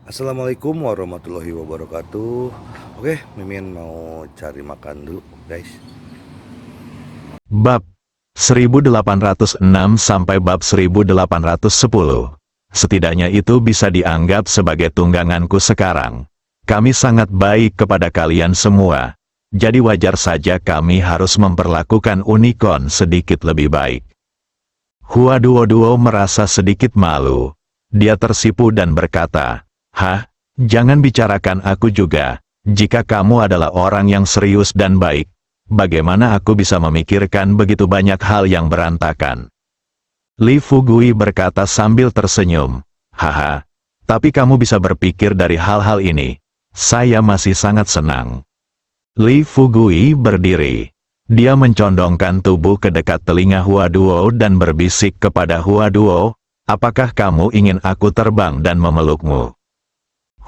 Assalamualaikum warahmatullahi wabarakatuh. Oke, Mimin mau cari makan dulu, guys. Bab 1806 sampai bab 1810. Setidaknya itu bisa dianggap sebagai tungganganku sekarang. Kami sangat baik kepada kalian semua. Jadi wajar saja kami harus memperlakukan Unicorn sedikit lebih baik. Hua Duo merasa sedikit malu. Dia tersipu dan berkata, "Hah, jangan bicarakan aku juga. Jika kamu adalah orang yang serius dan baik, bagaimana aku bisa memikirkan begitu banyak hal yang berantakan?" Li Fugui berkata sambil tersenyum, "Haha, tapi kamu bisa berpikir dari hal-hal ini. Saya masih sangat senang." Li Fugui berdiri. Dia mencondongkan tubuh ke dekat telinga Hua Duo dan berbisik kepada Hua Duo, "Apakah kamu ingin aku terbang dan memelukmu?"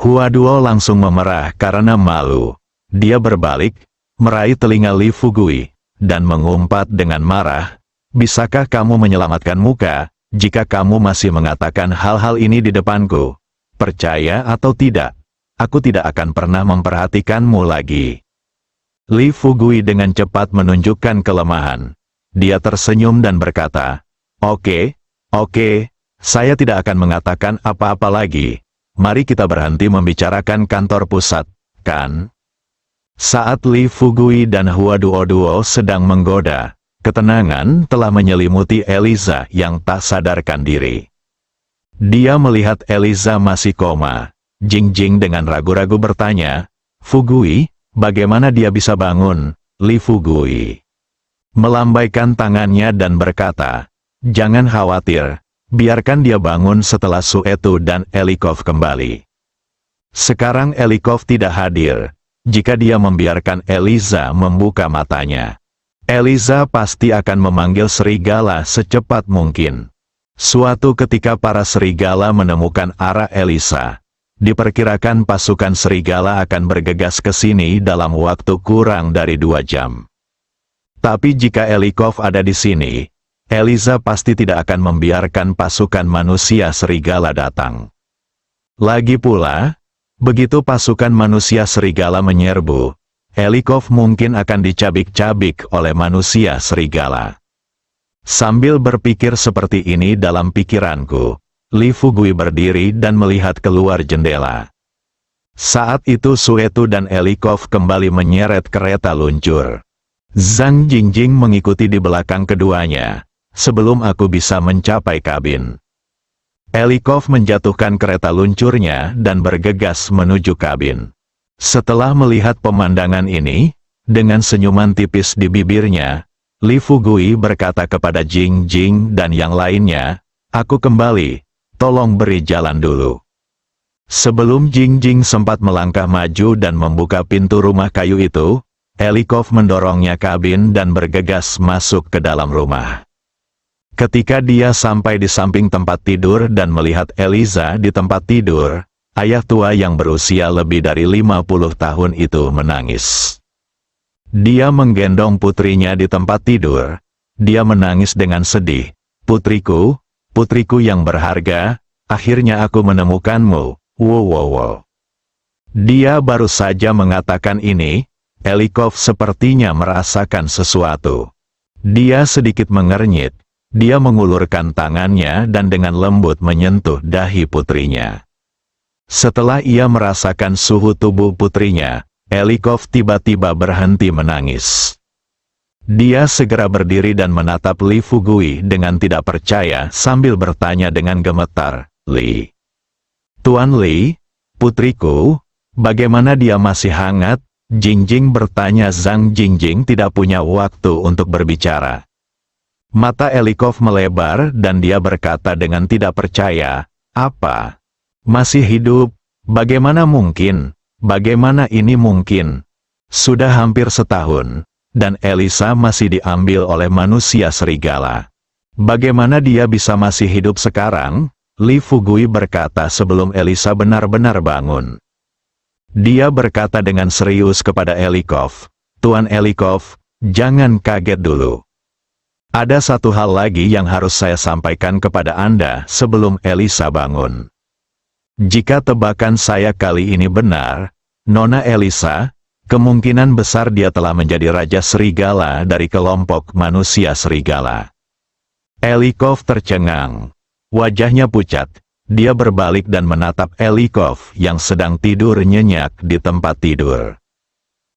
Hua Duo langsung memerah karena malu. Dia berbalik, meraih telinga Li Fugui, dan mengumpat dengan marah, "Bisakah kamu menyelamatkan muka, jika kamu masih mengatakan hal-hal ini di depanku? Percaya atau tidak, aku tidak akan pernah memperhatikanmu lagi." Li Fugui dengan cepat menunjukkan kelemahan. Dia tersenyum dan berkata, Oke, saya tidak akan mengatakan apa-apa lagi. Mari kita berhenti membicarakan kantor pusat, kan?" Saat Li Fugui dan Hua Duo sedang menggoda, ketenangan telah menyelimuti Eliza yang tak sadarkan diri. Dia melihat Eliza masih koma. Jing dengan ragu-ragu bertanya, "Fugui, bagaimana dia bisa bangun?" Li Fugui melambaikan tangannya dan berkata, "Jangan khawatir, biarkan dia bangun setelah Suetu dan Elikov kembali." Sekarang Elikov tidak hadir. Jika dia membiarkan Eliza membuka matanya, Eliza pasti akan memanggil serigala secepat mungkin. Suatu ketika para serigala menemukan arah Eliza. Diperkirakan pasukan serigala akan bergegas ke sini dalam waktu kurang dari 2 jam. Tapi jika Elikov ada di sini, Eliza pasti tidak akan membiarkan pasukan manusia serigala datang. Lagi pula, begitu pasukan manusia serigala menyerbu, Elikov mungkin akan dicabik-cabik oleh manusia serigala. Sambil berpikir seperti ini dalam pikiranku, Li Fugui berdiri dan melihat keluar jendela. Saat itu Suetu dan Elikov kembali menyeret kereta luncur. Zhang Jingjing mengikuti di belakang keduanya, sebelum aku bisa mencapai kabin. Elikov menjatuhkan kereta luncurnya dan bergegas menuju kabin. Setelah melihat pemandangan ini, dengan senyuman tipis di bibirnya, Li Fugui berkata kepada Jingjing dan yang lainnya, "Aku kembali. Tolong beri jalan dulu." Sebelum Jingjing sempat melangkah maju dan membuka pintu rumah kayu itu, Elikov mendorongnya kabin dan bergegas masuk ke dalam rumah. Ketika dia sampai di samping tempat tidur dan melihat Eliza di tempat tidur, ayah tua yang berusia lebih dari 50 tahun itu menangis. Dia menggendong putrinya di tempat tidur. Dia menangis dengan sedih. "Putriku, putriku yang berharga, akhirnya aku menemukanmu." Wow. Dia baru saja mengatakan ini, Elikov sepertinya merasakan sesuatu. Dia sedikit mengernyit. Dia mengulurkan tangannya dan dengan lembut menyentuh dahi putrinya. Setelah ia merasakan suhu tubuh putrinya, Elikov tiba-tiba berhenti menangis. Dia segera berdiri dan menatap Li Fugui dengan tidak percaya sambil bertanya dengan gemetar, "Li, Tuan Li, putriku, bagaimana dia masih hangat?" Jingjing bertanya. Zhang Jingjing tidak punya waktu untuk berbicara. Mata Elikov melebar dan dia berkata dengan tidak percaya, "Apa? Masih hidup? Bagaimana mungkin? Bagaimana ini mungkin? Sudah hampir setahun. Dan Eliza masih diambil oleh manusia serigala. Bagaimana dia bisa masih hidup sekarang?" Li Fugui berkata sebelum Eliza benar-benar bangun. Dia berkata dengan serius kepada Elikov, "Tuan Elikov, jangan kaget dulu. Ada satu hal lagi yang harus saya sampaikan kepada Anda sebelum Eliza bangun." Jika tebakan saya kali ini benar, Nona Elisa, kemungkinan besar dia telah menjadi Raja Serigala dari kelompok manusia serigala. Elikov tercengang. Wajahnya pucat. Dia berbalik dan menatap Elikov yang sedang tidur nyenyak di tempat tidur.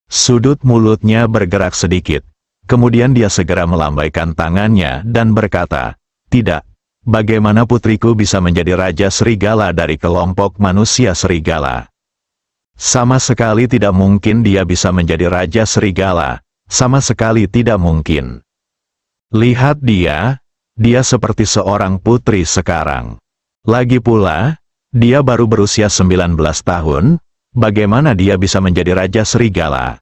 Sudut mulutnya bergerak sedikit. Kemudian dia segera melambaikan tangannya dan berkata, "Tidak, bagaimana putriku bisa menjadi Raja Serigala dari kelompok manusia serigala? Sama sekali tidak mungkin dia bisa menjadi Raja Serigala, sama sekali tidak mungkin. Lihat dia seperti seorang putri sekarang. Lagi pula, dia baru berusia 19 tahun, bagaimana dia bisa menjadi Raja Serigala?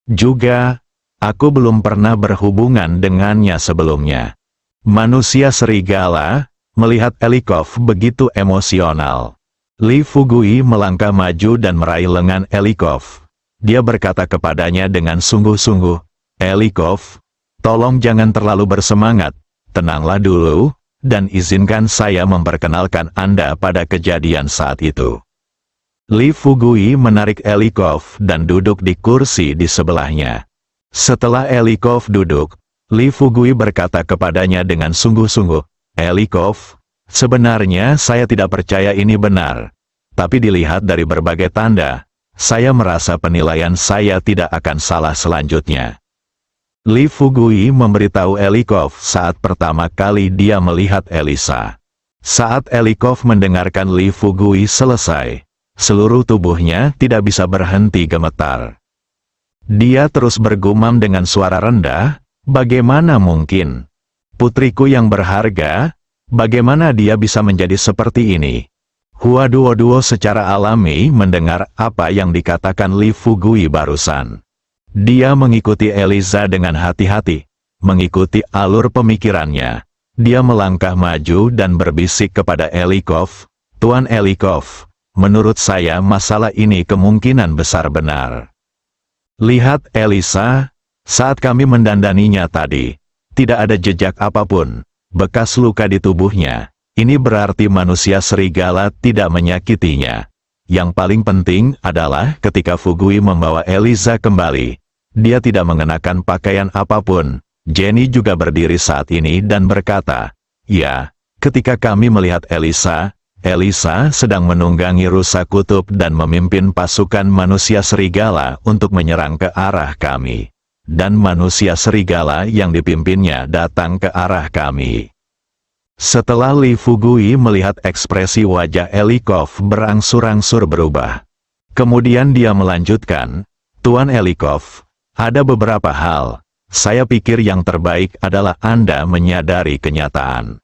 Juga, aku belum pernah berhubungan dengannya sebelumnya." Manusia serigala, melihat Elikov begitu emosional. Li Fugui melangkah maju dan meraih lengan Elikov. Dia berkata kepadanya dengan sungguh-sungguh, "Elikov, tolong jangan terlalu bersemangat. Tenanglah dulu, dan izinkan saya memperkenalkan Anda pada kejadian saat itu." Li Fugui menarik Elikov dan duduk di kursi di sebelahnya. Setelah Elikov duduk, Li Fugui berkata kepadanya dengan sungguh-sungguh, "Elikov, sebenarnya saya tidak percaya ini benar. Tapi dilihat dari berbagai tanda, saya merasa penilaian saya tidak akan salah selanjutnya." Li Fugui memberitahu Elikov saat pertama kali dia melihat Elisa. Saat Elikov mendengarkan Li Fugui selesai, seluruh tubuhnya tidak bisa berhenti gemetar. Dia terus bergumam dengan suara rendah, "Bagaimana mungkin? Putriku yang berharga, bagaimana dia bisa menjadi seperti ini?" Hua Duo secara alami mendengar apa yang dikatakan Li Fugui barusan. Dia mengikuti Elisa dengan hati-hati, mengikuti alur pemikirannya. Dia melangkah maju dan berbisik kepada Elikov, "Tuan Elikov, menurut saya masalah ini kemungkinan besar benar. Lihat Elisa, saat kami mendandaninya tadi, tidak ada jejak apapun, bekas luka di tubuhnya. Ini berarti manusia serigala tidak menyakitinya. Yang paling penting adalah ketika Fugui membawa Elisa kembali, dia tidak mengenakan pakaian apapun." Jenny juga berdiri saat ini dan berkata, "Ya, ketika kami melihat Elisa sedang menunggangi rusa kutub dan memimpin pasukan manusia serigala untuk menyerang ke arah kami. Dan manusia serigala yang dipimpinnya datang ke arah kami." Setelah Li Fugui melihat ekspresi wajah Elikov berangsur-angsur berubah. Kemudian dia melanjutkan, "Tuan Elikov, ada beberapa hal. Saya pikir yang terbaik adalah Anda menyadari kenyataan.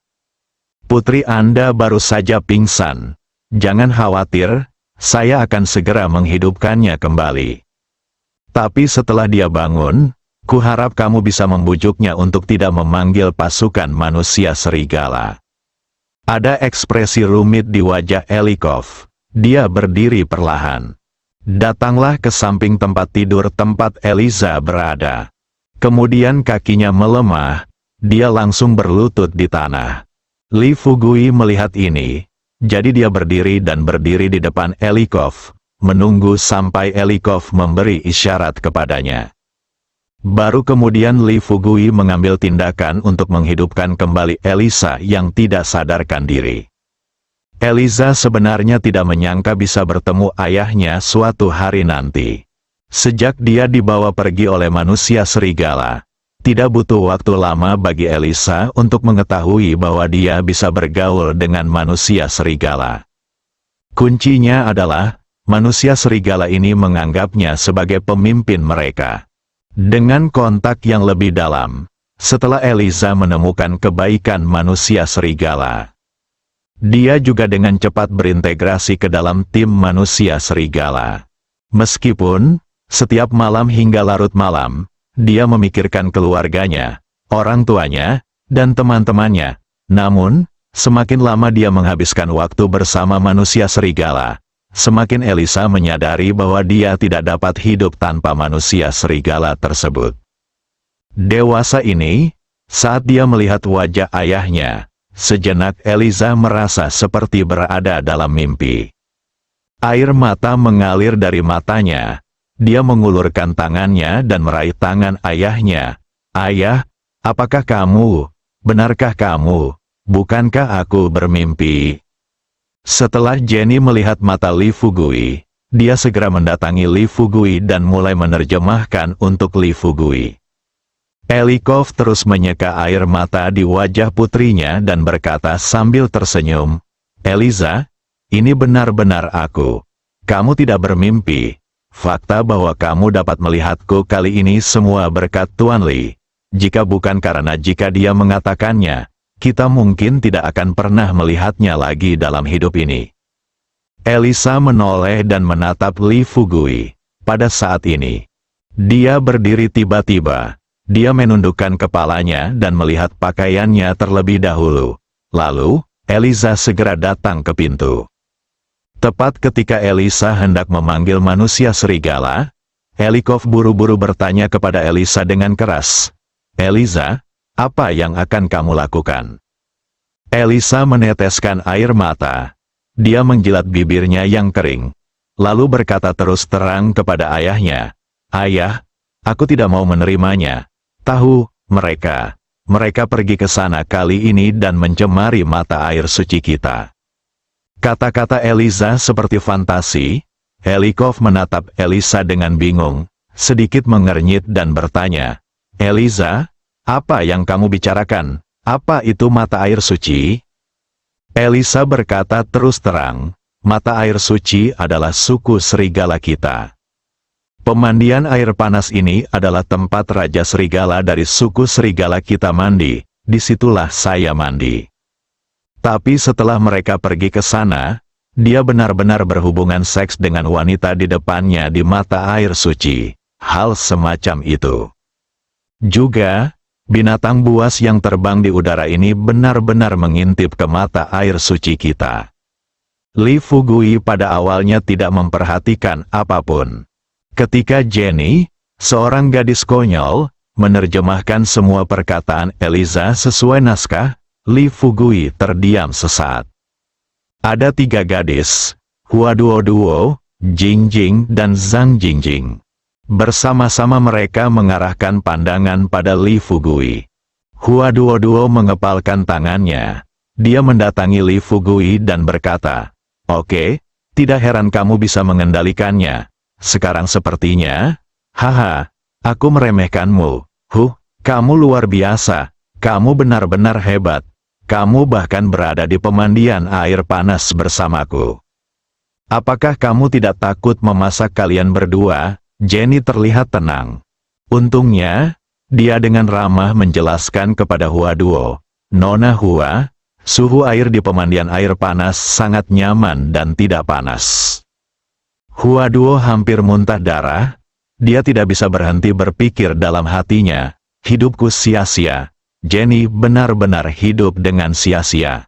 Putri Anda baru saja pingsan. Jangan khawatir, saya akan segera menghidupkannya kembali. Tapi setelah dia bangun, kuharap kamu bisa membujuknya untuk tidak memanggil pasukan manusia serigala." Ada ekspresi rumit di wajah Elikov. Dia berdiri perlahan. Datanglah ke samping tempat tidur tempat Elisa berada. Kemudian kakinya melemah, dia langsung berlutut di tanah. Li Fugui melihat ini, jadi dia berdiri di depan Elikov, menunggu sampai Elikov memberi isyarat kepadanya. Baru kemudian Li Fugui mengambil tindakan untuk menghidupkan kembali Elisa yang tidak sadarkan diri. Elisa sebenarnya tidak menyangka bisa bertemu ayahnya suatu hari nanti. Sejak dia dibawa pergi oleh manusia serigala, tidak butuh waktu lama bagi Elisa untuk mengetahui bahwa dia bisa bergaul dengan manusia serigala. Kuncinya adalah, manusia serigala ini menganggapnya sebagai pemimpin mereka. Dengan kontak yang lebih dalam, setelah Elisa menemukan kebaikan manusia serigala, dia juga dengan cepat berintegrasi ke dalam tim manusia serigala. Meskipun, setiap malam hingga larut malam, dia memikirkan keluarganya, orang tuanya, dan teman-temannya. Namun, semakin lama dia menghabiskan waktu bersama manusia serigala, semakin Elisa menyadari bahwa dia tidak dapat hidup tanpa manusia serigala tersebut. Dewasa ini, saat dia melihat wajah ayahnya, Sejenak Eliza merasa seperti berada dalam mimpi. Air mata mengalir dari matanya. Dia mengulurkan tangannya dan meraih tangan ayahnya. "Ayah, apakah kamu? Benarkah kamu? Bukankah aku bermimpi?" Setelah Jenny melihat mata Li Fugui, dia segera mendatangi Li Fugui dan mulai menerjemahkan untuk Li Fugui. Elikov terus menyeka air mata di wajah putrinya dan berkata sambil tersenyum, "Eliza, ini benar-benar aku. Kamu tidak bermimpi. Fakta bahwa kamu dapat melihatku kali ini semua berkat Tuan Li. Jika bukan karena jika dia mengatakannya, kita mungkin tidak akan pernah melihatnya lagi dalam hidup ini." Elisa menoleh dan menatap Li Fugui. Pada saat ini, dia berdiri tiba-tiba. Dia menundukkan kepalanya dan melihat pakaiannya terlebih dahulu. Lalu, Eliza segera datang ke pintu. Tepat ketika Elisa hendak memanggil manusia serigala, Elikov buru-buru bertanya kepada Elisa dengan keras, "Eliza, apa yang akan kamu lakukan?" Elisa meneteskan air mata. Dia menjilat bibirnya yang kering. Lalu berkata terus terang kepada ayahnya, "Ayah, aku tidak mau menerimanya. Tahu, mereka pergi ke sana kali ini dan mencemari mata air suci kita." Kata-kata Eliza seperti fantasi. Elikov menatap Elisa dengan bingung, sedikit mengernyit dan bertanya, "Eliza, apa yang kamu bicarakan? Apa itu mata air suci?" Elisa berkata terus terang, "Mata air suci adalah suku serigala kita. Pemandian air panas ini adalah tempat Raja Serigala dari suku serigala kita mandi, disitulah saya mandi." Tapi setelah mereka pergi ke sana, dia benar-benar berhubungan seks dengan wanita di depannya di mata air suci. Hal semacam itu. Juga, binatang buas yang terbang di udara ini benar-benar mengintip ke mata air suci kita. Li Fugui pada awalnya tidak memperhatikan apapun. Ketika Jenny, seorang gadis konyol, menerjemahkan semua perkataan Eliza sesuai naskah, Li Fugui terdiam sesaat. Ada 3 gadis, Hua Duo, Jing Jing dan Zhang Jingjing. Bersama-sama mereka mengarahkan pandangan pada Li Fugui. Hua Duo mengepalkan tangannya. Dia mendatangi Li Fugui dan berkata, "Oke, tidak heran kamu bisa mengendalikannya. Sekarang sepertinya, haha, aku meremehkanmu. Kamu luar biasa. Kamu benar-benar hebat. Kamu bahkan berada di pemandian air panas bersamaku. Apakah kamu tidak takut memasak kalian berdua?" Jenny terlihat tenang. Untungnya, dia dengan ramah menjelaskan kepada Hua Duo, "Nona Hua, suhu air di pemandian air panas sangat nyaman dan tidak panas." Hua Duo hampir muntah darah. Dia tidak bisa berhenti berpikir dalam hatinya, "Hidupku sia-sia. Jenny benar-benar hidup dengan sia-sia.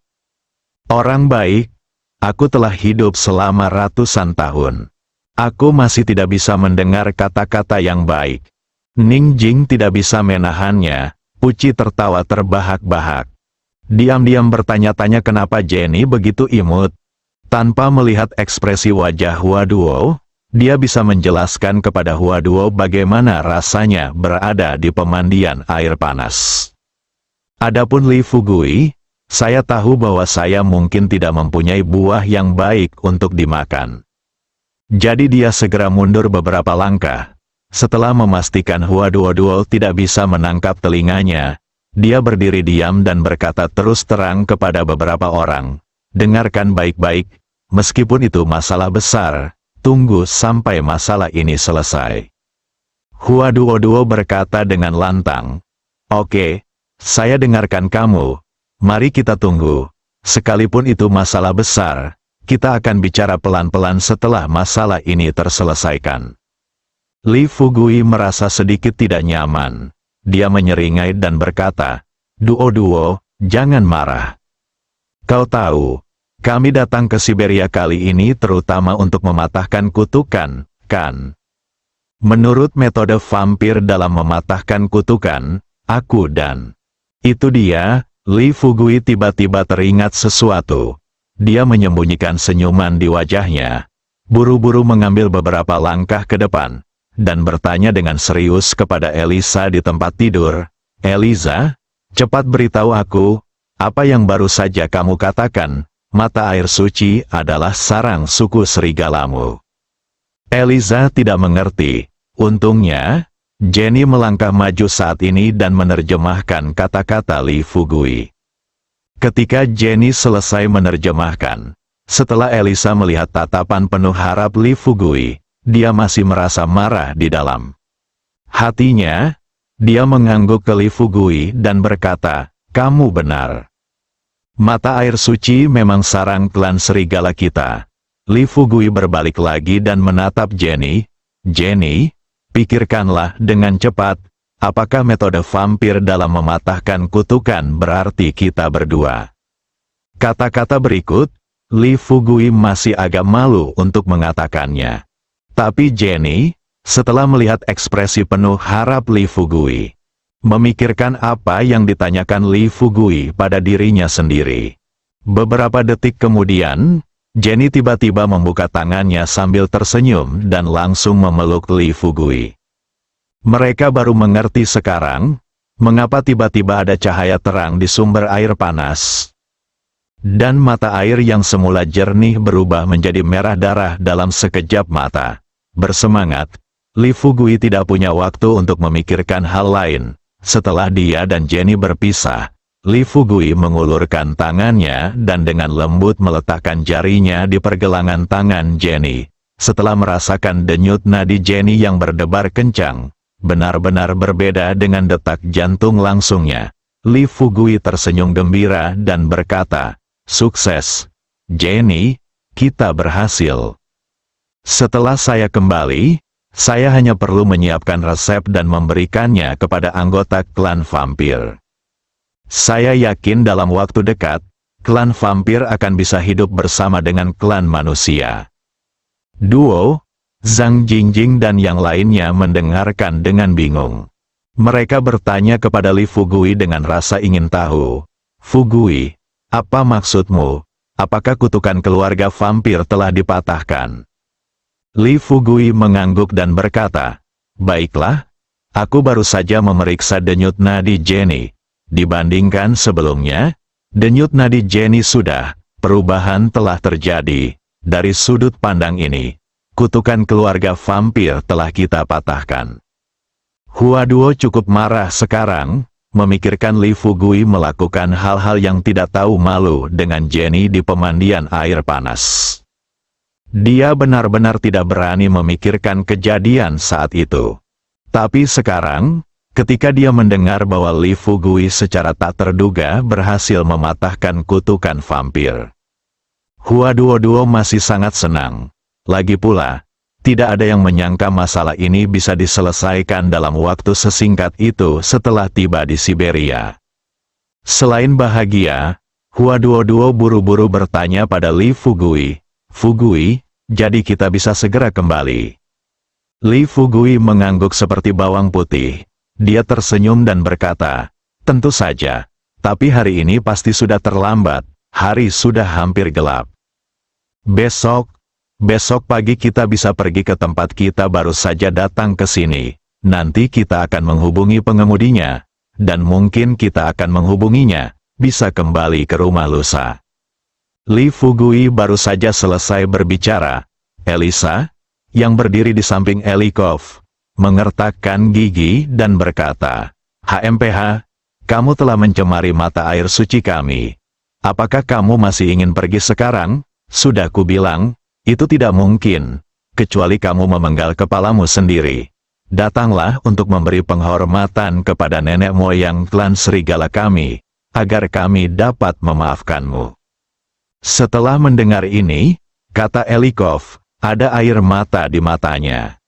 Orang baik, aku telah hidup selama ratusan tahun. Aku masih tidak bisa mendengar kata-kata yang baik." Ning Jing tidak bisa menahannya. Puci tertawa terbahak-bahak. Diam-diam bertanya-tanya kenapa Jenny begitu imut. Tanpa melihat ekspresi wajah Hua Duo, dia bisa menjelaskan kepada Hua Duo bagaimana rasanya berada di pemandian air panas. Adapun Li Fugui, saya tahu bahwa saya mungkin tidak mempunyai buah yang baik untuk dimakan. Jadi dia segera mundur beberapa langkah. Setelah memastikan Hua Duo tidak bisa menangkap telinganya, dia berdiri diam dan berkata terus terang kepada beberapa orang, "Dengarkan baik-baik, meskipun itu masalah besar, tunggu sampai masalah ini selesai." Hua Duo berkata dengan lantang, "Oke, saya dengarkan kamu. Mari kita tunggu. Sekalipun itu masalah besar, kita akan bicara pelan-pelan setelah masalah ini terselesaikan." Li Fugui merasa sedikit tidak nyaman. Dia menyeringai dan berkata, Duo, jangan marah. Kau tahu, kami datang ke Siberia kali ini terutama untuk mematahkan kutukan, kan? Menurut metode vampir dalam mematahkan kutukan, aku dan itu dia, Li Fugui tiba-tiba teringat sesuatu. Dia menyembunyikan senyuman di wajahnya. Buru-buru mengambil beberapa langkah ke depan, dan bertanya dengan serius kepada Elisa di tempat tidur. Elisa, cepat beritahu aku, apa yang baru saja kamu katakan, mata air suci adalah sarang suku serigalamu. Elisa tidak mengerti. Untungnya, Jenny melangkah maju saat ini dan menerjemahkan kata-kata Li Fugui. Ketika Jenny selesai menerjemahkan, setelah Elisa melihat tatapan penuh harap Li Fugui, dia masih merasa marah di dalam hatinya. Dia mengangguk ke Li Fugui dan berkata, "Kamu benar. Mata air suci memang sarang klan serigala kita." Li Fugui berbalik lagi dan menatap Jenny. "Jenny, pikirkanlah dengan cepat, apakah metode vampir dalam mematahkan kutukan berarti kita berdua?" Kata-kata berikut, Li Fugui masih agak malu untuk mengatakannya. Tapi Jenny, setelah melihat ekspresi penuh harap Li Fugui, memikirkan apa yang ditanyakan Li Fugui pada dirinya sendiri. Beberapa detik kemudian, Jenny tiba-tiba membuka tangannya sambil tersenyum dan langsung memeluk Li Fugui. Mereka baru mengerti sekarang, mengapa tiba-tiba ada cahaya terang di sumber air panas. Dan mata air yang semula jernih berubah menjadi merah darah dalam sekejap mata. Bersemangat, Li Fugui tidak punya waktu untuk memikirkan hal lain. Setelah dia dan Jenny berpisah, Li Fugui mengulurkan tangannya dan dengan lembut meletakkan jarinya di pergelangan tangan Jenny. Setelah merasakan denyut nadi Jenny yang berdebar kencang, benar-benar berbeda dengan detak jantung langsungnya, Li Fugui tersenyum gembira dan berkata, "Sukses, Jenny, kita berhasil. Setelah saya kembali, saya hanya perlu menyiapkan resep dan memberikannya kepada anggota klan vampir. Saya yakin dalam waktu dekat, klan vampir akan bisa hidup bersama dengan klan manusia." Duo, Zhang Jingjing dan yang lainnya mendengarkan dengan bingung. Mereka bertanya kepada Li Fugui dengan rasa ingin tahu. "Fugui, apa maksudmu? Apakah kutukan keluarga vampir telah dipatahkan?" Li Fugui mengangguk dan berkata, "Baiklah, aku baru saja memeriksa denyut nadi Jenny. Dibandingkan sebelumnya, denyut nadi Jenny sudah, perubahan telah terjadi. Dari sudut pandang ini, kutukan keluarga vampir telah kita patahkan." Huaduo cukup marah sekarang, memikirkan Li Fugui melakukan hal-hal yang tidak tahu malu dengan Jenny di pemandian air panas. Dia benar-benar tidak berani memikirkan kejadian saat itu. Tapi sekarang, ketika dia mendengar bahwa Li Fugui secara tak terduga berhasil mematahkan kutukan vampir, Huaduo masih sangat senang. Lagi pula, tidak ada yang menyangka masalah ini bisa diselesaikan dalam waktu sesingkat itu setelah tiba di Siberia. Selain bahagia, Huaduo buru-buru bertanya pada Li Fugui, "Fugui, jadi kita bisa segera kembali?" Li Fugui mengangguk seperti bawang putih. Dia tersenyum dan berkata, "Tentu saja, tapi hari ini pasti sudah terlambat, hari sudah hampir gelap. Besok pagi kita bisa pergi ke tempat kita baru saja datang ke sini. Nanti kita akan menghubungi pengemudinya, dan mungkin kita akan menghubunginya, bisa kembali ke rumah lusa." Li Fugui baru saja selesai berbicara. Elisa, yang berdiri di samping Elikov, mengertakkan gigi dan berkata, "HMPH, kamu telah mencemari mata air suci kami. Apakah kamu masih ingin pergi sekarang? Sudah kubilang, itu tidak mungkin, kecuali kamu memenggal kepalamu sendiri. Datanglah untuk memberi penghormatan kepada nenek moyang klan serigala kami, agar kami dapat memaafkanmu." Setelah mendengar ini, kata Elikov, ada air mata di matanya.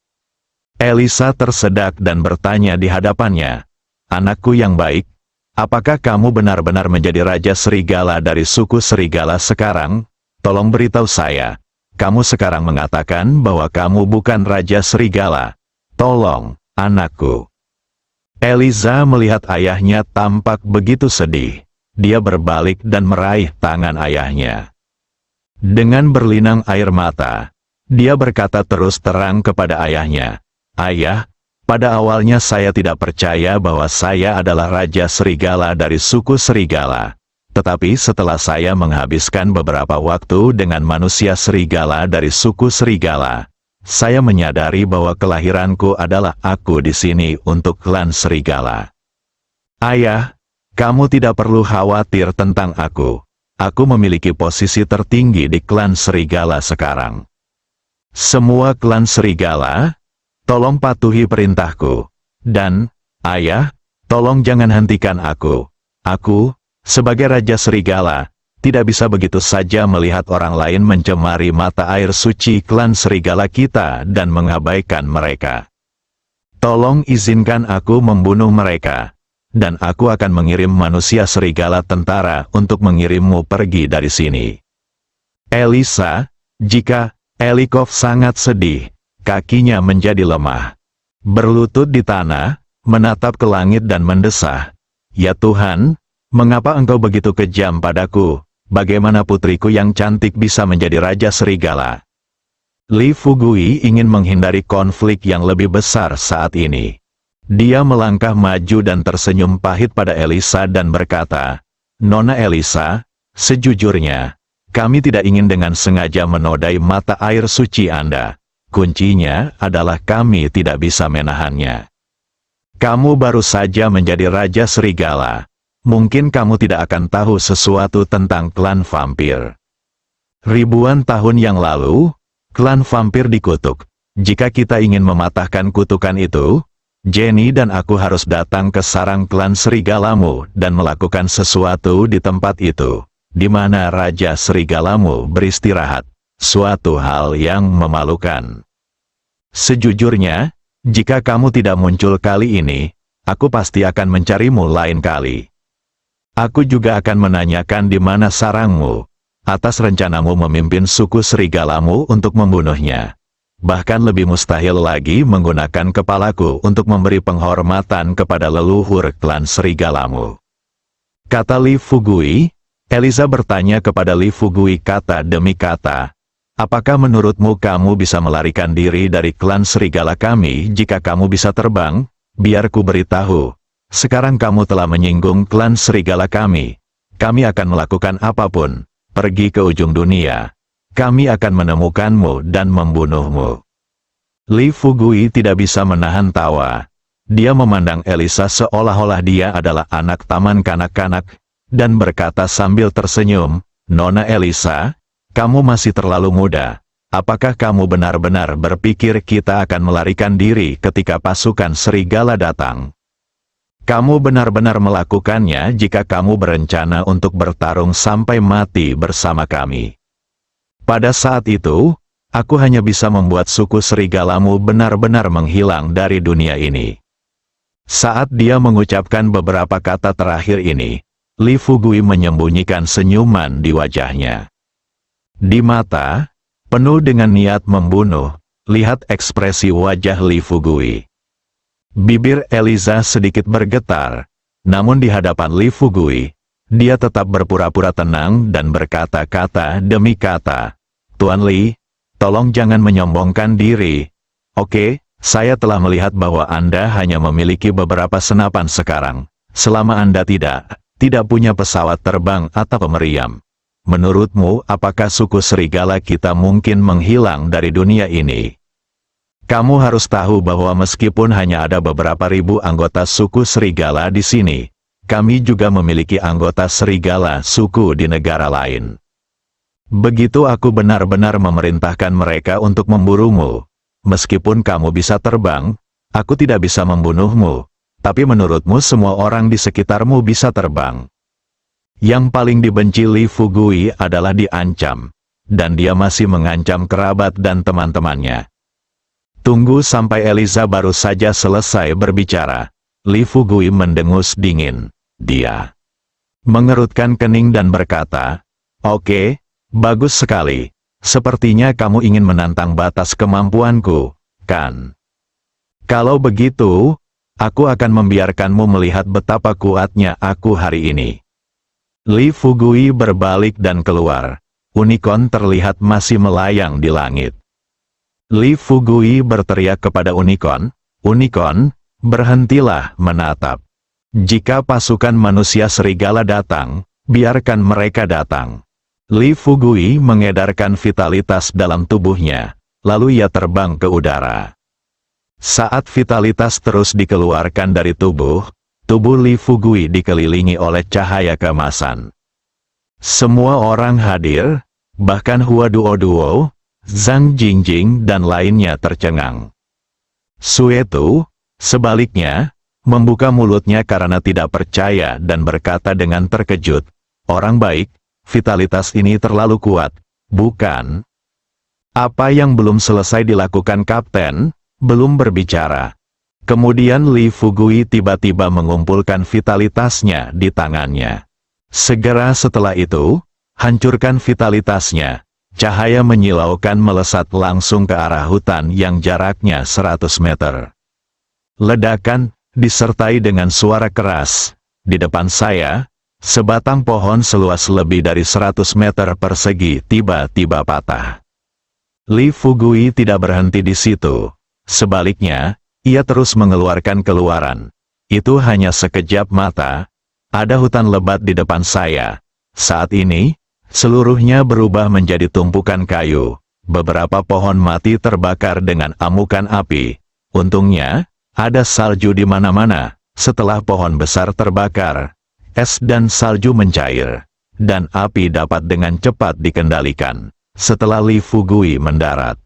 Elisa tersedak dan bertanya di hadapannya, "Anakku yang baik, apakah kamu benar-benar menjadi raja serigala dari suku serigala sekarang? Tolong beritahu saya, kamu sekarang mengatakan bahwa kamu bukan raja serigala. Tolong, anakku." Eliza melihat ayahnya tampak begitu sedih. dia berbalik dan meraih tangan ayahnya. Dengan berlinang air mata, dia berkata terus terang kepada ayahnya, "Ayah, pada awalnya saya tidak percaya bahwa saya adalah Raja Serigala dari suku Serigala. Tetapi setelah saya menghabiskan beberapa waktu dengan manusia serigala dari suku Serigala, saya menyadari bahwa kelahiranku adalah aku di sini untuk klan Serigala. Ayah, kamu tidak perlu khawatir tentang aku. Aku memiliki posisi tertinggi di klan Serigala sekarang. Semua klan Serigala, tolong patuhi perintahku. Dan, ayah, tolong jangan hentikan aku. Aku, sebagai Raja Serigala, tidak bisa begitu saja melihat orang lain mencemari mata air suci klan Serigala kita dan mengabaikan mereka. Tolong izinkan aku membunuh mereka, dan aku akan mengirim manusia serigala tentara untuk mengirimmu pergi dari sini." Elisa, jika Elikov sangat sedih, kakinya menjadi lemah. Berlutut di tanah, menatap ke langit dan mendesah, "Ya Tuhan, mengapa engkau begitu kejam padaku? Bagaimana putriku yang cantik bisa menjadi Raja Serigala?" Li Fugui ingin menghindari konflik yang lebih besar saat ini. Dia melangkah maju dan tersenyum pahit pada Elisa dan berkata, "Nona Elisa, sejujurnya, kami tidak ingin dengan sengaja menodai mata air suci Anda. Kuncinya adalah kami tidak bisa menahannya. Kamu baru saja menjadi Raja Serigala. Mungkin kamu tidak akan tahu sesuatu tentang klan vampir. Ribuan tahun yang lalu, klan vampir dikutuk. Jika kita ingin mematahkan kutukan itu, Jenny dan aku harus datang ke sarang klan serigalamu dan melakukan sesuatu di tempat itu, di mana Raja Serigalamu beristirahat. Suatu hal yang memalukan. Sejujurnya, jika kamu tidak muncul kali ini, aku pasti akan mencarimu lain kali. Aku juga akan menanyakan di mana sarangmu, atas rencanamu memimpin suku serigalamu untuk membunuhnya. Bahkan lebih mustahil lagi menggunakan kepalaku untuk memberi penghormatan kepada leluhur klan serigalamu." Kata Li Fugui. Elisa bertanya kepada Li Fugui kata demi kata, "Apakah menurutmu kamu bisa melarikan diri dari klan serigala kami jika kamu bisa terbang? Biar ku beritahu. Sekarang kamu telah menyinggung klan serigala kami. Kami akan melakukan apapun. Pergi ke ujung dunia. Kami akan menemukanmu dan membunuhmu." Li Fugui tidak bisa menahan tawa. Dia memandang Elisa seolah-olah dia adalah anak taman kanak-kanak, dan berkata sambil tersenyum, "Nona Elisa, kamu masih terlalu muda. Apakah kamu benar-benar berpikir kita akan melarikan diri ketika pasukan serigala datang? Kamu benar-benar melakukannya jika kamu berencana untuk bertarung sampai mati bersama kami. Pada saat itu, aku hanya bisa membuat suku serigalamu benar-benar menghilang dari dunia ini." Saat dia mengucapkan beberapa kata terakhir ini, Li Fugui menyembunyikan senyuman di wajahnya. Di mata, penuh dengan niat membunuh, lihat ekspresi wajah Li Fugui. Bibir Elisa sedikit bergetar, namun di hadapan Li Fugui, dia tetap berpura-pura tenang dan berkata kata demi kata, "Tuan Li, tolong jangan menyombongkan diri. Oke, saya telah melihat bahwa Anda hanya memiliki beberapa senapan sekarang. Selama Anda tidak punya pesawat terbang atau pemeriam. Menurutmu, apakah suku serigala kita mungkin menghilang dari dunia ini? Kamu harus tahu bahwa meskipun hanya ada beberapa ribu anggota suku serigala di sini, kami juga memiliki anggota serigala suku di negara lain. Begitu aku benar-benar memerintahkan mereka untuk memburumu, meskipun kamu bisa terbang, aku tidak bisa membunuhmu, tapi menurutmu semua orang di sekitarmu bisa terbang." Yang paling dibenci Li Fugui adalah diancam, dan dia masih mengancam kerabat dan teman-temannya. Tunggu sampai Elisa baru saja selesai berbicara. Li Fugui mendengus dingin. Dia mengerutkan kening dan berkata, "Oke, bagus sekali. Sepertinya kamu ingin menantang batas kemampuanku, kan? Kalau begitu, aku akan membiarkanmu melihat betapa kuatnya aku hari ini." Li Fugui berbalik dan keluar. Unicorn terlihat masih melayang di langit. Li Fugui berteriak kepada Unicorn, "Unicorn, berhentilah menatap. Jika pasukan manusia serigala datang, biarkan mereka datang." Li Fugui mengedarkan vitalitas dalam tubuhnya, lalu ia terbang ke udara. Saat vitalitas terus dikeluarkan dari tubuh Li Fugui dikelilingi oleh cahaya keemasan. Semua orang hadir, bahkan Hua Duo, Zhang Jingjing dan lainnya tercengang. Suetu, sebaliknya, membuka mulutnya karena tidak percaya dan berkata dengan terkejut, "Orang baik, vitalitas ini terlalu kuat, bukan?" Apa yang belum selesai dilakukan Kapten, belum berbicara. Kemudian Li Fugui tiba-tiba mengumpulkan vitalitasnya di tangannya. Segera setelah itu, hancurkan vitalitasnya. Cahaya menyilaukan melesat langsung ke arah hutan yang jaraknya 100 meter. Ledakan, disertai dengan suara keras. Di depan saya, sebatang pohon seluas lebih dari 100 meter persegi tiba-tiba patah. Li Fugui tidak berhenti di situ. Sebaliknya, ia terus mengeluarkan keluaran. Itu hanya sekejap mata. Ada hutan lebat di depan saya. Saat ini, seluruhnya berubah menjadi tumpukan kayu. Beberapa pohon mati terbakar dengan amukan api. Untungnya, ada salju di mana-mana. Setelah pohon besar terbakar, es dan salju mencair, dan api dapat dengan cepat dikendalikan. Setelah Li Fugui mendarat,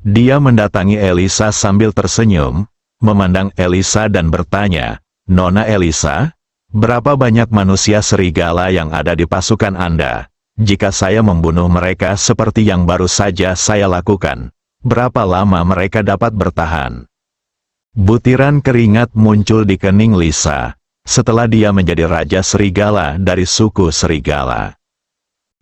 dia mendatangi Elisa sambil tersenyum, memandang Elisa dan bertanya, "Nona Elisa, berapa banyak manusia serigala yang ada di pasukan Anda? Jika saya membunuh mereka seperti yang baru saja saya lakukan, berapa lama mereka dapat bertahan?" Butiran keringat muncul di kening Lisa, setelah dia menjadi raja serigala dari suku serigala.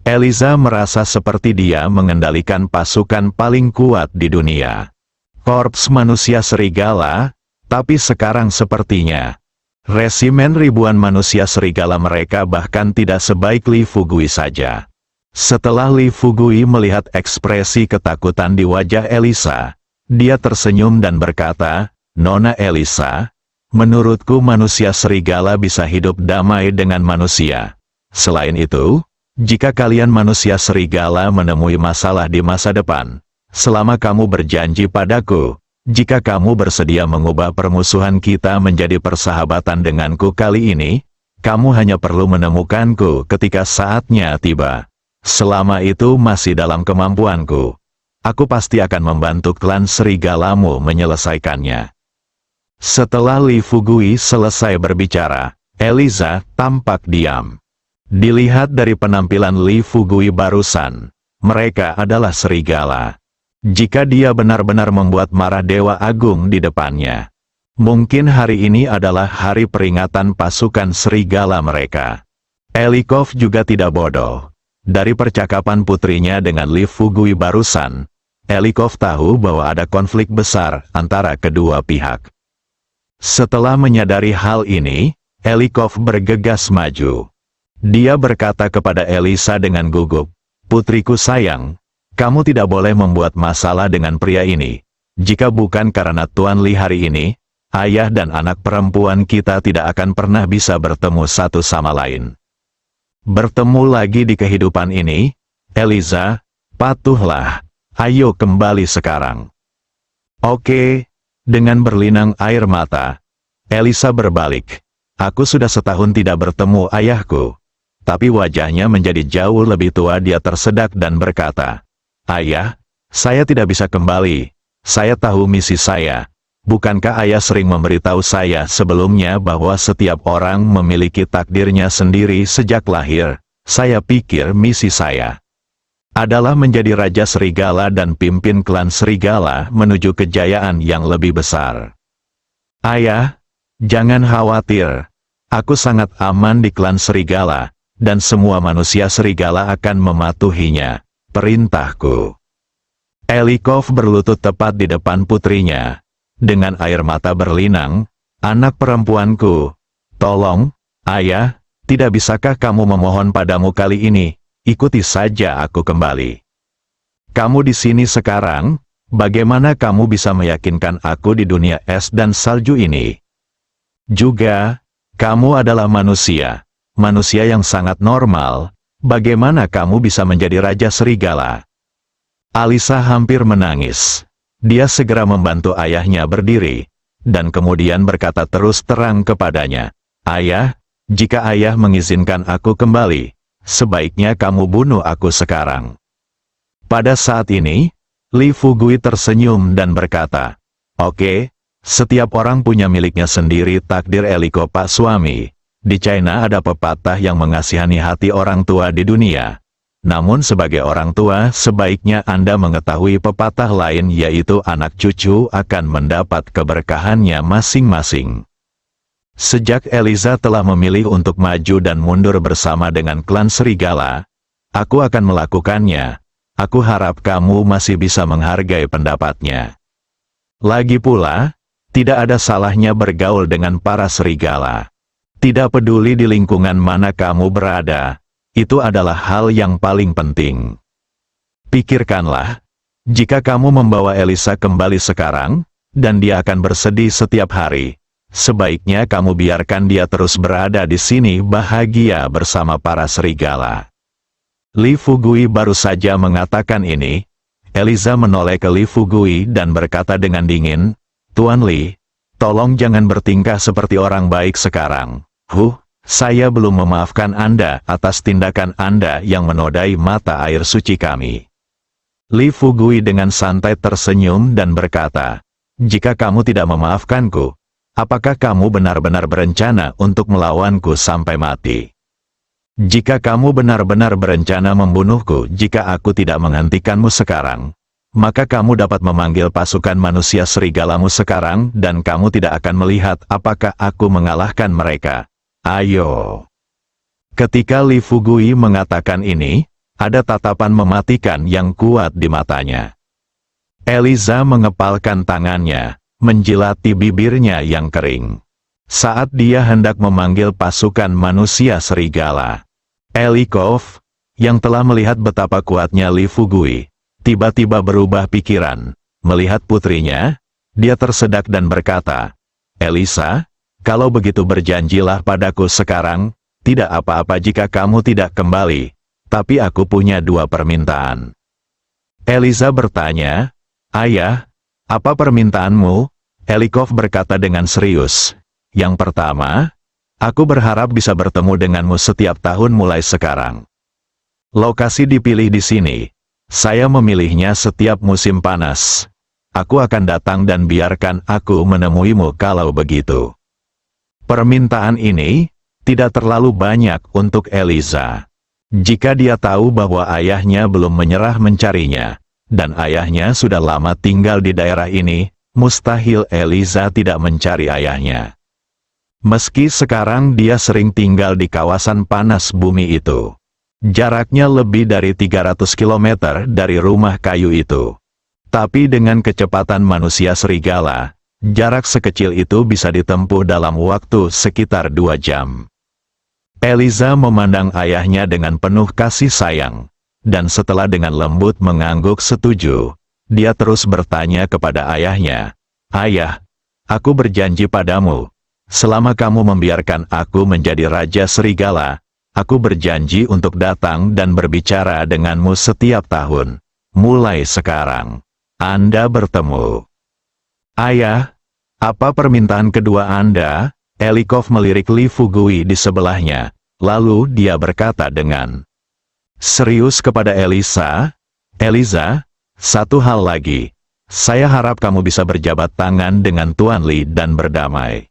Elisa merasa seperti dia mengendalikan pasukan paling kuat di dunia. Korps manusia serigala, tapi sekarang sepertinya resimen ribuan manusia serigala mereka bahkan tidak sebaik Li Fugui saja. Setelah Li Fugui melihat ekspresi ketakutan di wajah Elisa, dia tersenyum dan berkata, "Nona Elisa, menurutku manusia serigala bisa hidup damai dengan manusia. Selain itu, jika kalian manusia serigala menemui masalah di masa depan, selama kamu berjanji padaku, jika kamu bersedia mengubah permusuhan kita menjadi persahabatan denganku kali ini, kamu hanya perlu menemukanku ketika saatnya tiba. Selama itu masih dalam kemampuanku, aku pasti akan membantu klan serigalamu menyelesaikannya." Setelah Li Fugui selesai berbicara, Elisa tampak diam. Dilihat dari penampilan Li Fugui barusan, mereka adalah serigala. Jika dia benar-benar membuat marah Dewa Agung di depannya, mungkin hari ini adalah hari peringatan pasukan serigala mereka. Elikov juga tidak bodoh. Dari percakapan putrinya dengan Li Fugui barusan, Elikov tahu bahwa ada konflik besar antara kedua pihak. Setelah menyadari hal ini, Elikov bergegas maju. Dia berkata kepada Elisa dengan gugup, "Putriku sayang, kamu tidak boleh membuat masalah dengan pria ini. Jika bukan karena Tuan Li hari ini, ayah dan anak perempuan kita tidak akan pernah bisa bertemu satu sama lain. Bertemu lagi di kehidupan ini, Elisa, patuhlah, ayo kembali sekarang." "Oke." Dengan berlinang air mata, Elisa berbalik. "Aku sudah setahun tidak bertemu ayahku." Tapi wajahnya menjadi jauh lebih tua. Dia tersedak dan berkata, "Ayah, saya tidak bisa kembali. Saya tahu misi saya. Bukankah ayah sering memberitahu saya sebelumnya bahwa setiap orang memiliki takdirnya sendiri sejak lahir? Saya pikir misi saya adalah menjadi raja serigala dan pimpin klan serigala menuju kejayaan yang lebih besar. Ayah, jangan khawatir. Aku sangat aman di klan serigala, dan semua manusia serigala akan mematuhinya. Perintahku." Elikov berlutut tepat di depan putrinya. Dengan air mata berlinang, "Anak perempuanku, tolong, ayah, Tidak bisakah kamu memohon padamu kali ini, ikuti saja aku kembali. Kamu di sini sekarang, bagaimana kamu bisa meyakinkan aku di dunia es dan salju ini? Juga, kamu adalah manusia, manusia yang sangat normal, bagaimana kamu bisa menjadi Raja Serigala? Alisa hampir menangis. Dia segera membantu ayahnya berdiri, dan kemudian berkata terus terang kepadanya, "Ayah, jika ayah mengizinkan aku kembali, sebaiknya kamu bunuh aku sekarang." Pada saat ini, Li Fugui tersenyum dan berkata, "Oke, setiap orang punya miliknya sendiri takdir Eliko Pak Suami. Di China ada pepatah yang mengasihani hati orang tua di dunia. Namun sebagai orang tua, sebaiknya Anda mengetahui pepatah lain yaitu anak cucu akan mendapat keberkahannya masing-masing." Sejak Eliza telah memilih untuk maju dan mundur bersama dengan klan Serigala, aku akan melakukannya. Aku harap kamu masih bisa menghargai pendapatnya. Lagi pula, tidak ada salahnya bergaul dengan para serigala. Tidak peduli di lingkungan mana kamu berada, itu adalah hal yang paling penting. Pikirkanlah, jika kamu membawa Elisa kembali sekarang, dan dia akan bersedih setiap hari, sebaiknya kamu biarkan dia terus berada di sini bahagia bersama para serigala. Li Fugui baru saja mengatakan ini, Eliza menoleh ke Li Fugui dan berkata dengan dingin, "Tuan Li, tolong jangan bertingkah seperti orang baik sekarang. Saya belum memaafkan Anda atas tindakan Anda yang menodai mata air suci kami." Li Fugui dengan santai tersenyum dan berkata, "Jika kamu tidak memaafkanku, apakah kamu benar-benar berencana untuk melawanku sampai mati? Jika kamu benar-benar berencana membunuhku jika aku tidak menghentikanmu sekarang, maka kamu dapat memanggil pasukan manusia serigalamu sekarang dan kamu tidak akan melihat apakah aku mengalahkan mereka. Ayo." Ketika Li Fugui mengatakan ini, ada tatapan mematikan yang kuat di matanya. Eliza mengepalkan tangannya, menjilati bibirnya yang kering. Saat dia hendak memanggil pasukan manusia serigala, Elikov, yang telah melihat betapa kuatnya Li Fugui, tiba-tiba berubah pikiran. Melihat putrinya, dia tersedak dan berkata, "Elisa, kalau begitu berjanjilah padaku sekarang, tidak apa-apa jika kamu tidak kembali, tapi aku punya 2 permintaan." Eliza bertanya, "Ayah, apa permintaanmu?" Elikov berkata dengan serius, "Yang pertama, aku berharap bisa bertemu denganmu setiap tahun mulai sekarang. Lokasi dipilih di sini. Saya memilihnya setiap musim panas. Aku akan datang dan biarkan aku menemuimu kalau begitu." Permintaan ini tidak terlalu banyak untuk Eliza. Jika dia tahu bahwa ayahnya belum menyerah mencarinya, dan ayahnya sudah lama tinggal di daerah ini, mustahil Eliza tidak mencari ayahnya. Meski sekarang dia sering tinggal di kawasan panas bumi itu. Jaraknya lebih dari 300 km dari rumah kayu itu. Tapi dengan kecepatan manusia serigala, jarak sekecil itu bisa ditempuh dalam waktu sekitar 2 jam. Eliza memandang ayahnya dengan penuh kasih sayang, dan setelah dengan lembut mengangguk setuju, dia terus bertanya kepada ayahnya, "Ayah, aku berjanji padamu, selama kamu membiarkan aku menjadi Raja Serigala, aku berjanji untuk datang dan berbicara denganmu setiap tahun. Mulai sekarang, Anda bertemu." "Ayah, apa permintaan kedua Anda?" Elikov melirik Li Fugui di sebelahnya, lalu dia berkata dengan serius kepada Elisa, "Eliza, satu hal lagi, saya harap kamu bisa berjabat tangan dengan Tuan Li dan berdamai."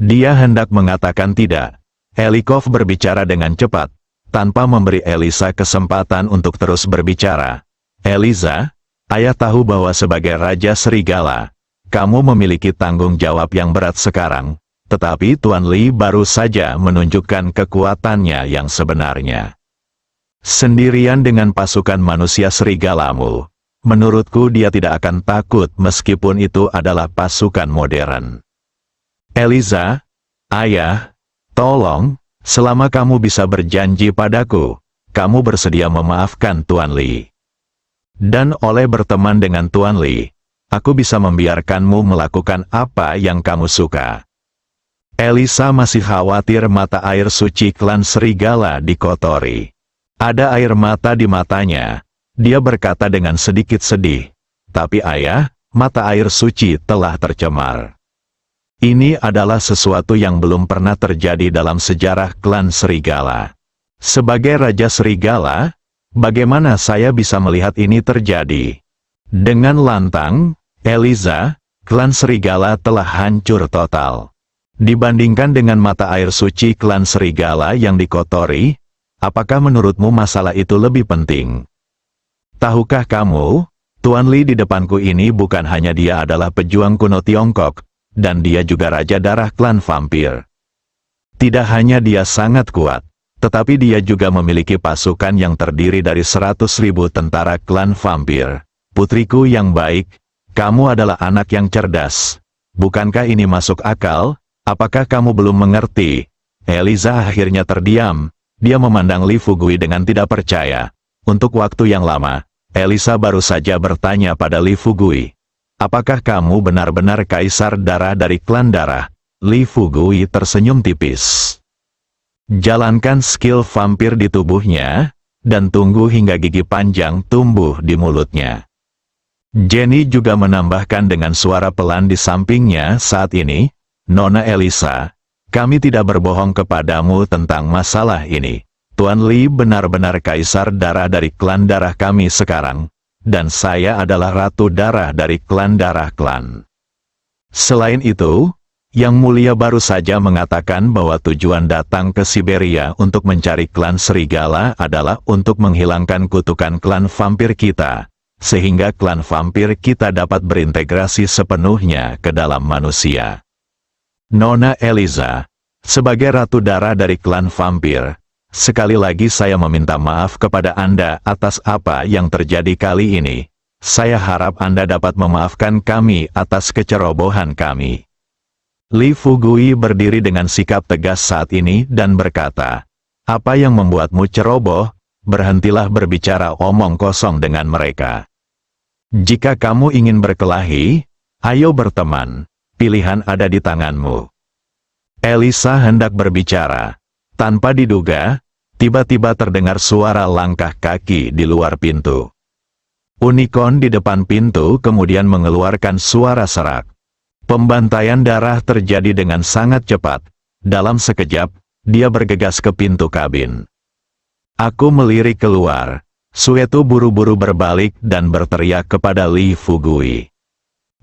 Dia hendak mengatakan tidak. Elikov berbicara dengan cepat, tanpa memberi Elisa kesempatan untuk terus berbicara. "Eliza, ayah tahu bahwa sebagai Raja Serigala, kamu memiliki tanggung jawab yang berat sekarang, tetapi Tuan Li baru saja menunjukkan kekuatannya yang sebenarnya. Sendirian dengan pasukan manusia serigalamu, menurutku dia tidak akan takut meskipun itu adalah pasukan modern. Eliza, ayah, tolong, Selama kamu bisa berjanji padaku, kamu bersedia memaafkan Tuan Li. Dan oleh berteman dengan Tuan Li, aku bisa membiarkanmu melakukan apa yang kamu suka. Elisa masih khawatir mata air suci klan serigala dikotori. Ada air mata di matanya. Dia berkata dengan sedikit sedih, "Tapi ayah, mata air suci telah tercemar." Ini adalah sesuatu yang belum pernah terjadi dalam sejarah klan serigala. Sebagai Raja Serigala, bagaimana saya bisa melihat ini terjadi? Dengan lantang, Elisa, klan serigala telah hancur total. Dibandingkan dengan mata air suci klan serigala yang dikotori, apakah menurutmu masalah itu lebih penting? Tahukah kamu, Tuan Li di depanku ini bukan hanya dia adalah pejuang kuno Tiongkok, dan dia juga Raja Darah klan vampir. Tidak hanya dia sangat kuat, tetapi dia juga memiliki pasukan yang terdiri dari 100.000 tentara klan vampir. Putriku yang baik, kamu adalah anak yang cerdas. Bukankah ini masuk akal? Apakah kamu belum mengerti? Elisa akhirnya terdiam. Dia memandang Li Fugui dengan tidak percaya. Untuk waktu yang lama, Elisa baru saja bertanya pada Li Fugui, "Apakah kamu benar-benar kaisar darah dari klan darah?" Li Fugui tersenyum tipis. Jalankan skill vampir di tubuhnya, dan tunggu hingga gigi panjang tumbuh di mulutnya. Jenny juga menambahkan dengan suara pelan di sampingnya saat ini, "Nona Elisa, kami tidak berbohong kepadamu tentang masalah ini. Tuan Li benar-benar kaisar darah dari klan darah kami sekarang, dan saya adalah ratu darah dari klan darah klan." Selain itu, Yang Mulia baru saja mengatakan bahwa tujuan datang ke Siberia untuk mencari klan serigala adalah untuk menghilangkan kutukan klan vampir kita, sehingga klan vampir kita dapat berintegrasi sepenuhnya ke dalam manusia. Nona Elisa, sebagai ratu darah dari klan vampir, sekali lagi saya meminta maaf kepada Anda atas apa yang terjadi kali ini. Saya harap Anda dapat memaafkan kami atas kecerobohan kami. Li Fugui berdiri dengan sikap tegas saat ini dan berkata, "Apa yang membuatmu ceroboh? Berhentilah berbicara omong kosong dengan mereka. Jika kamu ingin berkelahi, ayo berteman. Pilihan ada di tanganmu." Elisa hendak berbicara. Tanpa diduga, tiba-tiba terdengar suara langkah kaki di luar pintu. Unicorn di depan pintu kemudian mengeluarkan suara serak. Pembantaian darah terjadi dengan sangat cepat. Dalam sekejap, dia bergegas ke pintu kabin. Aku melirik keluar. Sueto buru-buru berbalik dan berteriak kepada Li Fugui.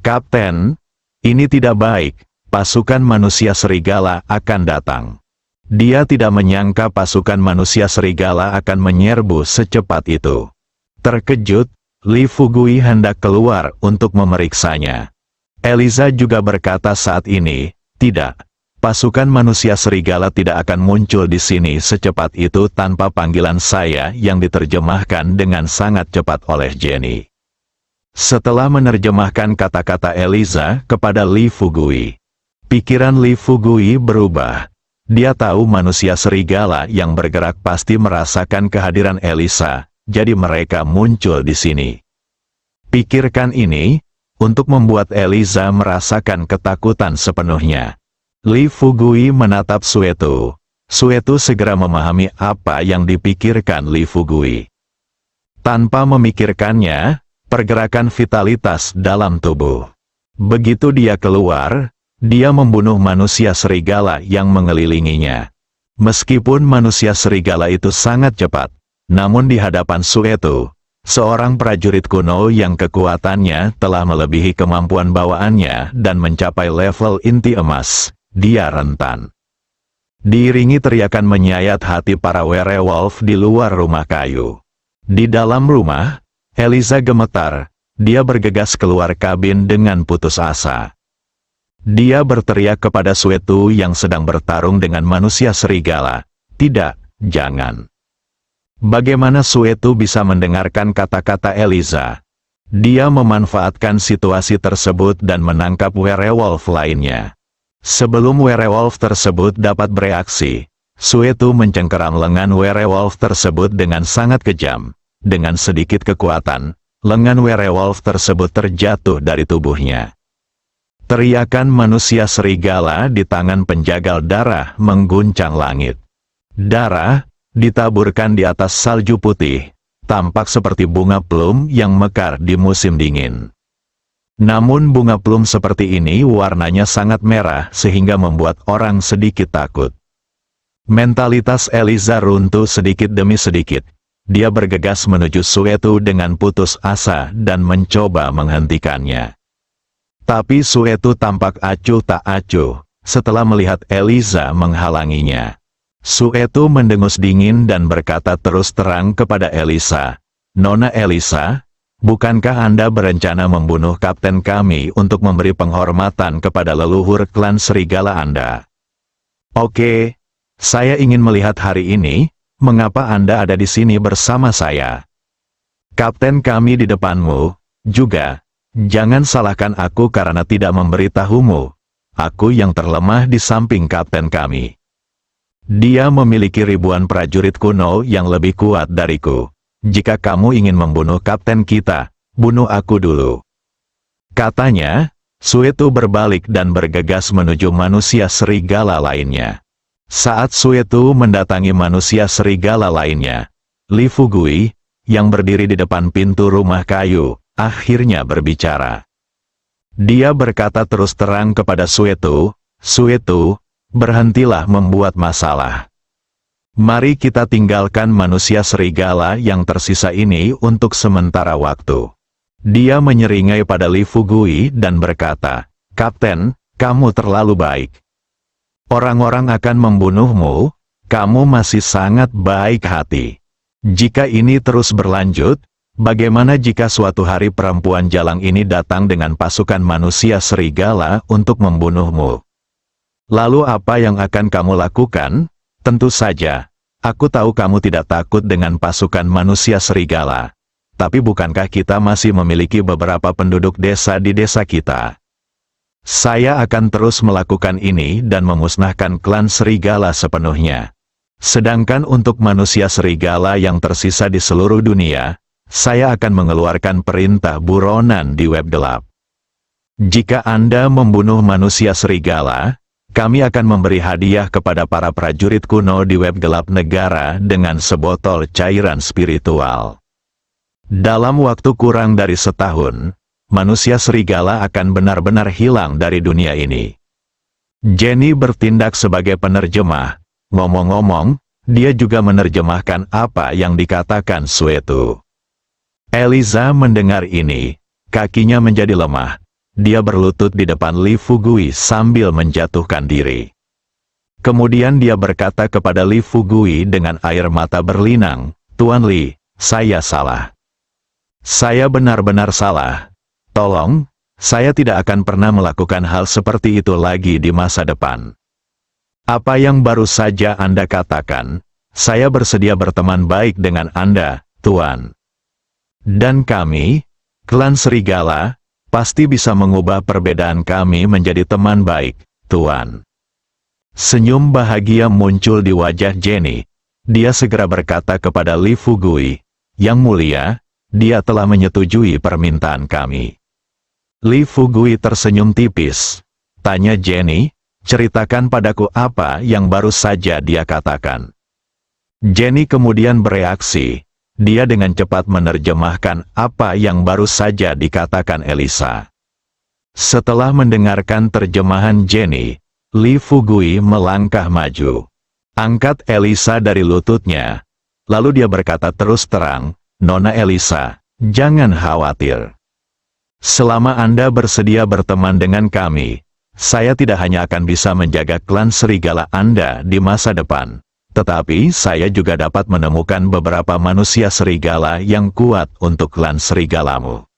"Kapten, ini tidak baik. Pasukan manusia serigala akan datang." Dia tidak menyangka pasukan manusia serigala akan menyerbu secepat itu. Terkejut, Li Fugui hendak keluar untuk memeriksanya. Elisa juga berkata saat ini, "Tidak, pasukan manusia serigala tidak akan muncul di sini secepat itu tanpa panggilan saya yang diterjemahkan dengan sangat cepat oleh Jenny." Setelah menerjemahkan kata-kata Elisa kepada Li Fugui, pikiran Li Fugui berubah. Dia tahu manusia serigala yang bergerak pasti merasakan kehadiran Elisa, jadi mereka muncul di sini. Pikirkan ini, untuk membuat Elisa merasakan ketakutan sepenuhnya. Li Fugui menatap Sueto. Sueto segera memahami apa yang dipikirkan Li Fugui. Tanpa memikirkannya, pergerakan vitalitas dalam tubuh. Begitu dia keluar, dia membunuh manusia serigala yang mengelilinginya. Meskipun manusia serigala itu sangat cepat, namun di hadapan Sueto, seorang prajurit kuno yang kekuatannya telah melebihi kemampuan bawaannya dan mencapai level inti emas, dia rentan. Diiringi teriakan menyayat hati para werewolf di luar rumah kayu. Di dalam rumah, Elisa gemetar. Dia bergegas keluar kabin dengan putus asa. Dia berteriak kepada Sueto yang sedang bertarung dengan manusia serigala, "Tidak, jangan." Bagaimana Sueto bisa mendengarkan kata-kata Elisa? Dia memanfaatkan situasi tersebut dan menangkap werewolf lainnya. Sebelum werewolf tersebut dapat bereaksi, Suetu mencengkeram lengan werewolf tersebut dengan sangat kejam. Dengan sedikit kekuatan, lengan werewolf tersebut terjatuh dari tubuhnya. Teriakan manusia serigala di tangan penjagal darah mengguncang langit. Darah ditaburkan di atas salju putih, tampak seperti bunga plum yang mekar di musim dingin. Namun bunga plum seperti ini warnanya sangat merah sehingga membuat orang sedikit takut. Mentalitas Eliza runtuh sedikit demi sedikit. Dia bergegas menuju Suetu dengan putus asa dan mencoba menghentikannya. Tapi Suetu tampak acuh tak acuh setelah melihat Eliza menghalanginya. Suetu mendengus dingin dan berkata terus terang kepada Eliza, "Nona Eliza, bukankah Anda berencana membunuh kapten kami untuk memberi penghormatan kepada leluhur klan serigala Anda?" "Oke, saya ingin melihat hari ini, mengapa Anda ada di sini bersama saya? Kapten kami di depanmu, juga, jangan salahkan aku karena tidak memberitahumu. Aku yang terlemah di samping kapten kami. Dia memiliki ribuan prajurit kuno yang lebih kuat dariku. Jika kamu ingin membunuh kapten kita, bunuh aku dulu." Katanya, Suetu berbalik dan bergegas menuju manusia serigala lainnya. Saat Suetu mendatangi manusia serigala lainnya, Li Fugui, yang berdiri di depan pintu rumah kayu, akhirnya berbicara. Dia berkata terus terang kepada Suetu, "Suetu, berhentilah membuat masalah. Mari kita tinggalkan manusia serigala yang tersisa ini untuk sementara waktu." Dia menyeringai pada Li Fugui dan berkata, "Kapten, kamu terlalu baik. Orang-orang akan membunuhmu, kamu masih sangat baik hati. Jika ini terus berlanjut, bagaimana jika suatu hari perempuan jalang ini datang dengan pasukan manusia serigala untuk membunuhmu? Lalu apa yang akan kamu lakukan? Tentu saja, aku tahu kamu tidak takut dengan pasukan manusia serigala. Tapi bukankah kita masih memiliki beberapa penduduk desa di desa kita? Saya akan terus melakukan ini dan memusnahkan klan serigala sepenuhnya. Sedangkan untuk manusia serigala yang tersisa di seluruh dunia, saya akan mengeluarkan perintah buronan di web gelap. Jika Anda membunuh manusia serigala, kami akan memberi hadiah kepada para prajurit kuno di web gelap negara dengan sebotol cairan spiritual. Dalam waktu kurang dari setahun, manusia serigala akan benar-benar hilang dari dunia ini." Jenny bertindak sebagai penerjemah. Ngomong-ngomong, dia juga menerjemahkan apa yang dikatakan Suetu. Eliza mendengar ini, kakinya menjadi lemah. Dia berlutut di depan Li Fugui sambil menjatuhkan diri. Kemudian dia berkata kepada Li Fugui dengan air mata berlinang, "Tuan Li, saya salah. Saya benar-benar salah. Tolong, saya tidak akan pernah melakukan hal seperti itu lagi di masa depan. Apa yang baru saja Anda katakan, saya bersedia berteman baik dengan Anda, Tuan. Dan kami, klan serigala, pasti bisa mengubah perbedaan kami menjadi teman baik, Tuan." Senyum bahagia muncul di wajah Jenny. Dia segera berkata kepada Li Fugui, "Yang mulia, dia telah menyetujui permintaan kami." Li Fugui tersenyum tipis. Tanya Jenny, "Ceritakan padaku apa yang baru saja dia katakan." Jenny kemudian bereaksi. Dia dengan cepat menerjemahkan apa yang baru saja dikatakan Eliza. Setelah mendengarkan terjemahan Jenny, Li Fugui melangkah maju. Angkat Eliza dari lututnya. Lalu dia berkata terus terang, "Nona Eliza, jangan khawatir. Selama Anda bersedia berteman dengan kami, saya tidak hanya akan bisa menjaga klan serigala Anda di masa depan, tetapi saya juga dapat menemukan beberapa manusia serigala yang kuat untuk klan serigalamu.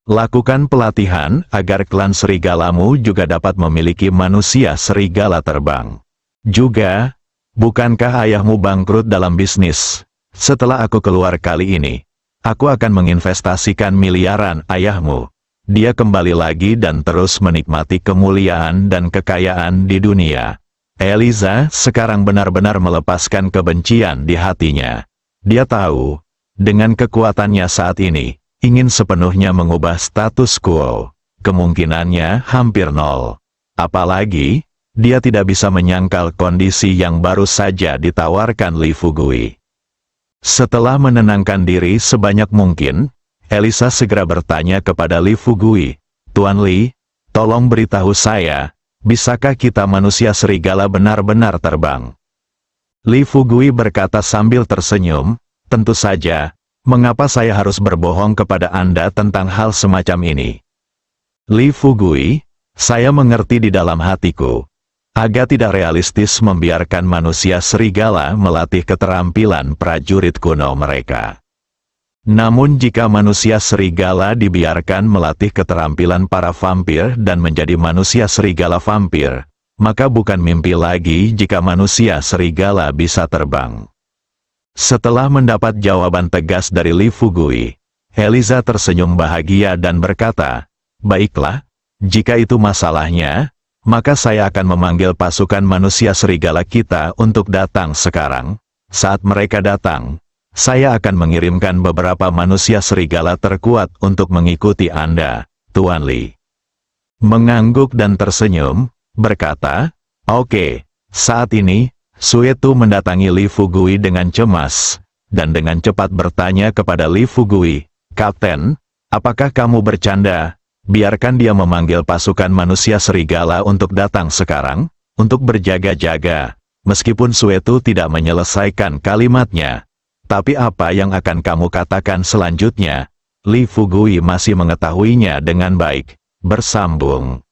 Lakukan pelatihan agar klan serigalamu juga dapat memiliki manusia serigala terbang. Juga, bukankah ayahmu bangkrut dalam bisnis? Setelah aku keluar kali ini, aku akan menginvestasikan miliaran ayahmu. Dia kembali lagi dan terus menikmati kemuliaan dan kekayaan di dunia. Eliza sekarang benar-benar melepaskan kebencian di hatinya. Dia tahu, dengan kekuatannya saat ini, ingin sepenuhnya mengubah status quo. Kemungkinannya hampir nol. Apalagi, dia tidak bisa menyangkal kondisi yang baru saja ditawarkan Li Fugui. Setelah menenangkan diri sebanyak mungkin, Eliza segera bertanya kepada Li Fugui, "Tuan Li, tolong beritahu saya, bisakah kita manusia serigala benar-benar terbang?" Li Fugui berkata sambil tersenyum, "Tentu saja, mengapa saya harus berbohong kepada Anda tentang hal semacam ini?" Li Fugui, saya mengerti di dalam hatiku. Agak tidak realistis membiarkan manusia serigala melatih keterampilan prajurit kuno mereka. Namun jika manusia serigala dibiarkan melatih keterampilan para vampir dan menjadi manusia serigala vampir, maka bukan mimpi lagi jika manusia serigala bisa terbang. Setelah mendapat jawaban tegas dari Li Fugui, Eliza tersenyum bahagia dan berkata, "Baiklah, jika itu masalahnya, maka saya akan memanggil pasukan manusia serigala kita untuk datang sekarang. Saat mereka datang, saya akan mengirimkan beberapa manusia serigala terkuat untuk mengikuti Anda, Tuan Li." Mengangguk dan tersenyum, berkata, "Oke." Saat ini, Suetu mendatangi Li Fugui dengan cemas, dan dengan cepat bertanya kepada Li Fugui, "Kapten, apakah kamu bercanda? Biarkan dia memanggil pasukan manusia serigala untuk datang sekarang, untuk berjaga-jaga." Meskipun Suetu tidak menyelesaikan kalimatnya, "Tapi apa yang akan kamu katakan selanjutnya?" Li Fugui masih mengetahuinya dengan baik, bersambung,